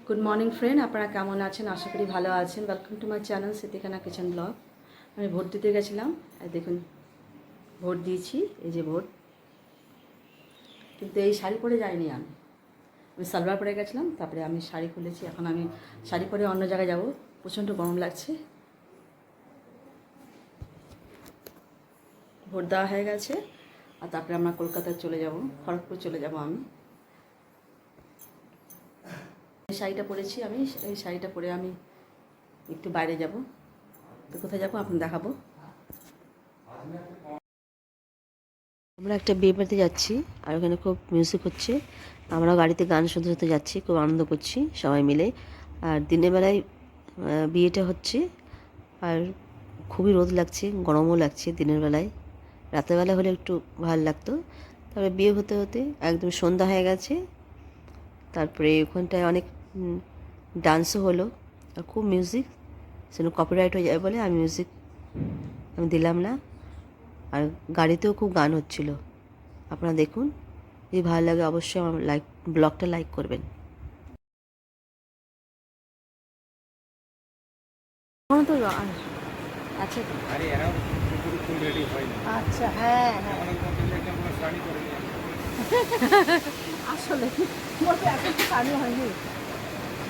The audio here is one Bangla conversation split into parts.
গুড মর্নিং ফ্রেন্ড, আপনারা কেমন আছেন? আশা করি ভালো আছেন। Welcome to my channel Siddiqana kitchen blog. আমি ভোট দিতে গেছিলাম, আর দেখুন ভোট দিয়েছি, এই যে ভোট। কিন্তু এই শাড়ি পরে যাইনি আমি সালোয়ার পরে গেছিলাম, তারপরে আমি শাড়ি খুলেছি। এখন আমি শাড়ি পরে অন্য জায়গায় যাব, প্রচণ্ড গরম লাগছে। ভোট দেওয়া হয়ে গেছে, আর তারপরে আমরা কলকাতায় চলে যাব, খড়গপুর চলে যাব। আমি এই শাড়িটা পরেছি, এই শাড়িটা পরে আমি একটু বাইরে যাব। তো কোথায় যাবো আপনার দেখাবো। আমরা একটা বিয়ে বাড়িতে যাচ্ছি, আর ওখানে খুব মিউজিক হচ্ছে। আমরা গাড়িতে গান শুনতে শুনতে যাচ্ছি, খুব আনন্দ করছি সবাই মিলে। আর দিনের বেলায় বিয়েটা হচ্ছে, আর খুবই রোদ লাগছে, গরমও লাগছে দিনের বেলায়। রাতের বেলা হলে একটু ভালো লাগতো। তারপরে বিয়ে হতে হতে একদম সন্ধ্যা হয়ে গেছে। তারপরে ওখানটায় অনেক ডান্সও হলো, আর খুব মিউজিক, সেজন্য কপিরাইট হয়ে যাবে বলে মিউজিক আমি দিলাম না। আর গাড়িতেও খুব গান হচ্ছিল। আপনারা দেখুন, যদি ভালো লাগে অবশ্যই আমার ব্লগটা লাইক করবেন। তো আচ্ছা আচ্ছা, হ্যাঁ হ্যাঁ আসলে এখন তো শাড়ি হয়নি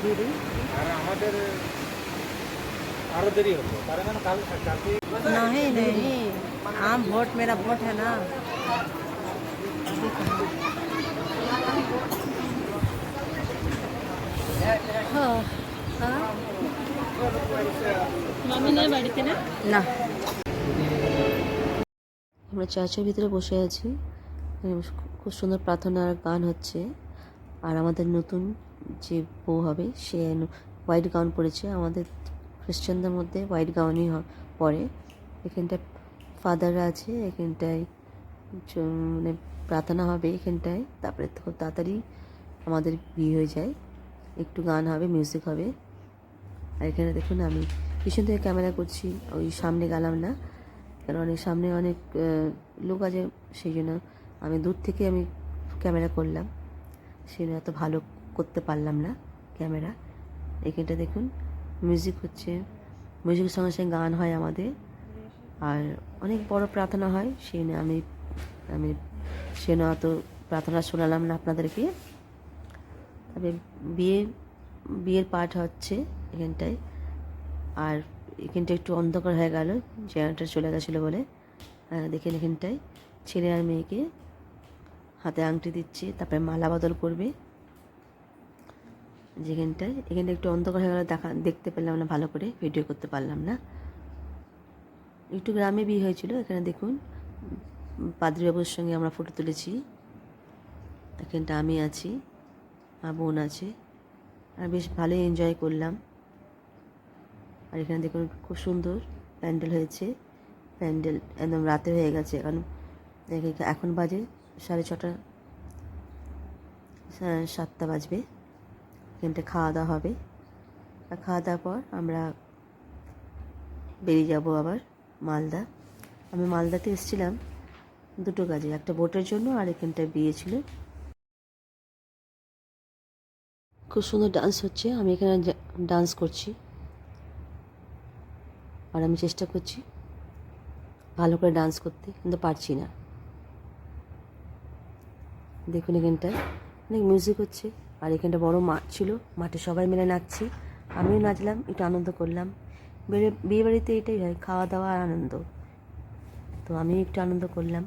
দিদি, আর আমাদের আরো দেরি হতো। তার মানে কাল नहीं नहीं, आम वोट मेरा वोट है ना। মামি নেই বাড়িতে না? না, আমরা চার্চের ভিতরে বসে আছি। খুব সুন্দর প্রার্থনা আর গান হচ্ছে। আর আমাদের নতুন যে বউ হবে সে হোয়াইট গাউন পরেছে। আমাদের খ্রিশ্চানদের মধ্যে হোয়াইট গাউনই পরে। এখানটায় ফাদাররা আছে, এখানটায় মানে প্রার্থনা হবে এখানটায়। তারপরে খুব তাড়াতাড়ি আমাদের বিয়ে হয়ে যায়। একটু গান হবে, মিউজিক হবে। আর এখানে দেখুন আমি পিছন থেকে ক্যামেরা করছি, ওই সামনে গেলাম না, কারণ সামনে অনেক লোক আছে, সেই জন্য আমি দূর থেকে আমি ক্যামেরা করলাম। সেটা এত ভালো করতে পারলাম না ক্যামেরা। এখানটা দেখুন মিউজিক হচ্ছে, মিউজিকের সঙ্গে সঙ্গে গান হয় আমাদের। আর অনেক বড় প্রার্থনা হয়, সেই না আমি সে না অত প্রার্থনা শোনালাম না আপনাদেরকে। তবে বিয়ের পাঠ হচ্ছে এখানটায়। আর এখানটা একটু অন্ধকার হয়ে গেল, জেনারেটর চলে গেছিলো বলে। দেখেন এখানটায় ছেলে আর মেয়েকে হাতে আংটি দিচ্ছে, তারপরে মালা বদল করবে। এখানটা একটু অন্ধকার হয়ে গেল, দেখতে পেলাম না ভালো করে, ভিডিও করতে পারলাম না। একটু গ্রামে বিয়ে হয়েছিল। এখানে দেখুন পাদ্রীবাবুর সঙ্গে আমরা ফটো তুলেছি। এখানটা আমি আছি, আমার বোন আছে, আর বেশ ভালোই এনজয় করলাম। আর এখানে দেখুন খুব সুন্দর প্যান্ডেল হয়েছে। প্যান্ডেল একদম রাতে হয়ে গেছে, এখন বাজে 6:30, 7টা বাজবে। এখানটা খাওয়া দাওয়া হবে, আর খাওয়া দাওয়ার পর আমরা বেরিয়ে যাব আবার মালদা। আমি মালদাতে এসেছিলাম দুটো কাজে, একটা ভোটের জন্য, আর এখানটায় বিয়ে ছিল। খুব সুন্দর ডান্স হচ্ছে, আমি এখানে ডান্স করছি। আর আমি চেষ্টা করছি ভালো করে ডান্স করতে, কিন্তু পারছি না। দেখুন এখানটায় অনেক মিউজিক হচ্ছে। আর এখানটা বড় মাঠ ছিল, মাঠে সবাই মিলে নাচছি, আমিও নাচলাম, একটু আনন্দ করলাম। বিয়ে বাড়িতে এটাই হয়, খাওয়া দাওয়া আর আনন্দ। তো আমি একটু আনন্দ করলাম।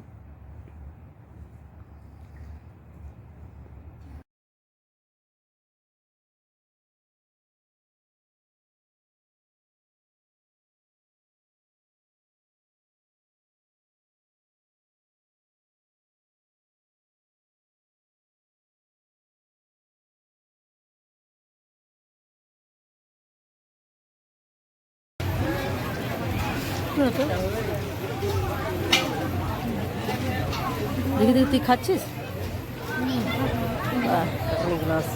দেখি দেখি তুই খাচ্ছিস? গ্লাস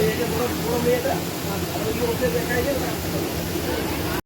এই যে বড় বড় মেয়েটা আর ওই যে ওকে দেখাই যায় না